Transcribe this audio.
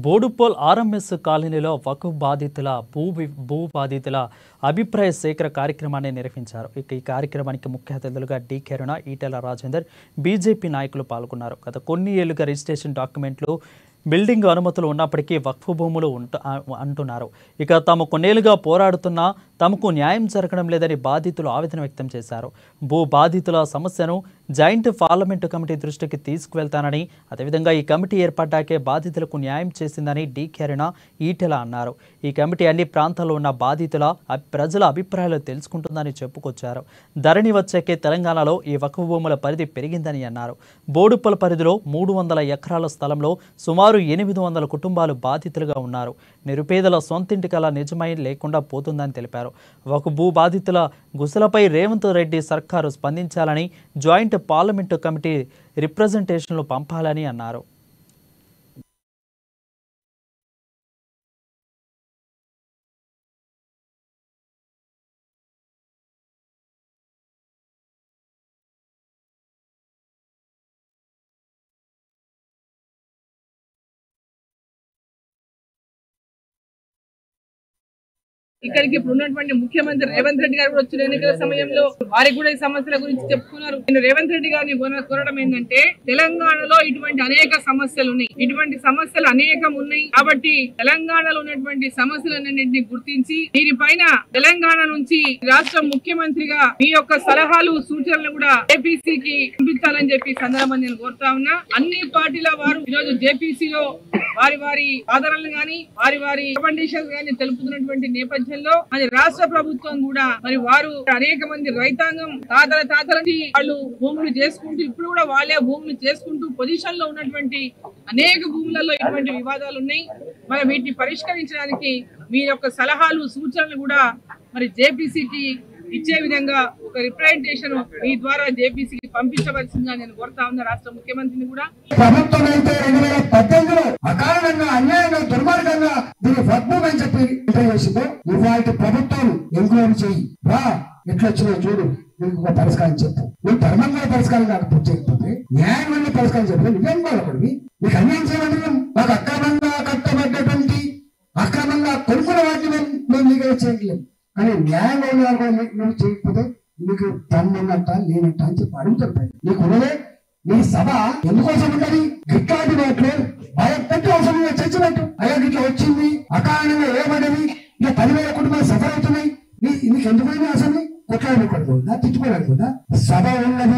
Boduppal RMS కాలనీలో వక్ఫ్ బాధితుల భూ బాధితుల అభిప్రాయ సేకరణ కార్యక్రమాన్ని నిర్వహించారు. ఈ కార్యక్రమానికి ముఖ్య అతిథులుగా డి కరుణ, ఈటెల రాజేందర్, బీజేపీ నాయకులు పాల్గొన్నారు. గత కొన్ని ఏళ్లుగా రిజిస్ట్రేషన్ డాక్యుమెంట్లు, బిల్డింగ్ అనుమతులు ఉన్నప్పటికీ వక్ఫ్ భూములు అంటున్నారు. ఇక తాము కొన్నేళ్లుగా పోరాడుతున్నా తమకు న్యాయం జరగడం లేదని బాధితులు ఆవేదన వ్యక్తం చేశారు. భూ బాధితుల సమస్యను జాయింట్ పార్లమెంటు కమిటీ దృష్టికి తీసుకువెళ్తానని, అదేవిధంగా ఈ కమిటీ ఏర్పడ్డాకే బాధితులకు న్యాయం చేసిందని డి కరుణ, ఈటెల అన్నారు. ఈ కమిటీ అన్ని ప్రాంతాల్లో ఉన్న బాధితుల ప్రజల అభిప్రాయాలు తెలుసుకుంటుందని చెప్పుకొచ్చారు. ధరణి వచ్చాకే తెలంగాణలో ఈ వక్ఫ్ భూముల పరిధి పెరిగిందని అన్నారు. బోడుప్పల్ పరిధిలో 300 ఎకరాల స్థలంలో సుమారు 800 కుటుంబాలు బాధితులుగా ఉన్నారు. నిరుపేదల సొంతింటి కల నిజమై లేకుండా పోతుందని తెలిపారు. వక్ఫ్ భూ బాధితుల గుసలపై రేవంత్ రెడ్డి సర్కారు స్పందించాలని, జాయింట్ పార్లమెంటు కమిటీ రిప్రజెంటేషన్లు పంపాలని అన్నారు. ఇక్కడికి ఇప్పుడు ఉన్నటువంటి ముఖ్యమంత్రి రేవంత్ రెడ్డి గారు కూడా వచ్చిన ఎన్నికల సమయంలో వారికి కూడా ఈ సమస్యల గురించి చెప్పుకున్నారు. నేను రేవంత్ రెడ్డి గారిని కోరడం ఏంటంటే, తెలంగాణలో ఇటువంటి అనేక సమస్యలు ఉన్నాయి, ఇటువంటి సమస్యలు అనేకం ఉన్నాయి. కాబట్టి తెలంగాణలో ఉన్నటువంటి సమస్యలన్నింటినీ గుర్తించి దీనిపైన తెలంగాణ నుంచి రాష్ట్ర ముఖ్యమంత్రిగా మీ యొక్క సలహాలు, సూచనలు కూడా జేపీసీకి పంపించాలని చెప్పి సందర్భంగా నేను కోరుతా ఉన్నా. అన్ని పార్టీల వారు ఈరోజు జేపీసీలో వారి ఆదరణలు గాని వారి రికమెండేషన్స్ గాని తెలుపుతున్నటువంటి నేపథ్యంలో అది రాష్ట్ర ప్రభుత్వం కూడా వారు అనేక మంది రైతాంగం తాతల నుంచి వాళ్ళు భూములు చేసుకుంటూ ఇప్పుడు కూడా వాళ్ళే భూములు చేసుకుంటూ పొజిషన్ లో ఉన్నటువంటి అనేక భూములలో ఇటువంటి వివాదాలు ఉన్నాయి. వీటిని పరిష్కరించడానికి మీ యొక్క సలహాలు, సూచనలు కూడా జేపీసీకి ఇచ్చే విధంగా ఒక రిప్రజెంటేషన్ మీ ద్వారా జేపీసీకి పంపించవలసిందిగా నేను కోరుతా ఉన్నా రాష్ట్ర ముఖ్యమంత్రిని కూడా. ప్రభుత్వం అయితే 2018లో అకారణంగా, అన్యాయంగా, దుర్మార్గంగా దీన్ని వద్దు అని చెప్పి చేసిందో ఇవాళ ప్రభుత్వం ఎంక్వైరీ చేయి రా, ఎట్లా వచ్చినా చూడు, నీకు ఒక పరిష్కారం చెప్పు. నువ్వు ధర్మంగా పరిష్కారం చేయకపోతే, న్యాయమైన పరిష్కారం చెప్పి నువ్వేం బాధపడి నీకు అన్యాయం చేయమంటే మాకు అక్రమంగా కట్టబడ్డటువంటి అక్రమంగా కొనుక్కున్న వాటిని మేము నీకు చేయట్లేదు. కానీ న్యాయంగా నువ్వు చేయకపోతే నీకు తన్నున్నట్ట లేనట్ట అని చెప్పి అడుగుతారు. నీకు ఉన్నదే నీ సభ ఎందుకోసం ఉండాలి? గిట్లాంటి వాటిలో భయపెట్టి అవసరం చచ్చినట్టు అయ్యా గిట్లా వచ్చింది, అకారణంగా ఏమన్నది, ఇక 10,000 కుటుంబాలు సఫర్ అవుతున్నాయి, నీకు ఎందుకైనా అసలు కొట్లాడకూడదు, తిట్టుకోలేదు. సభ ఉన్నది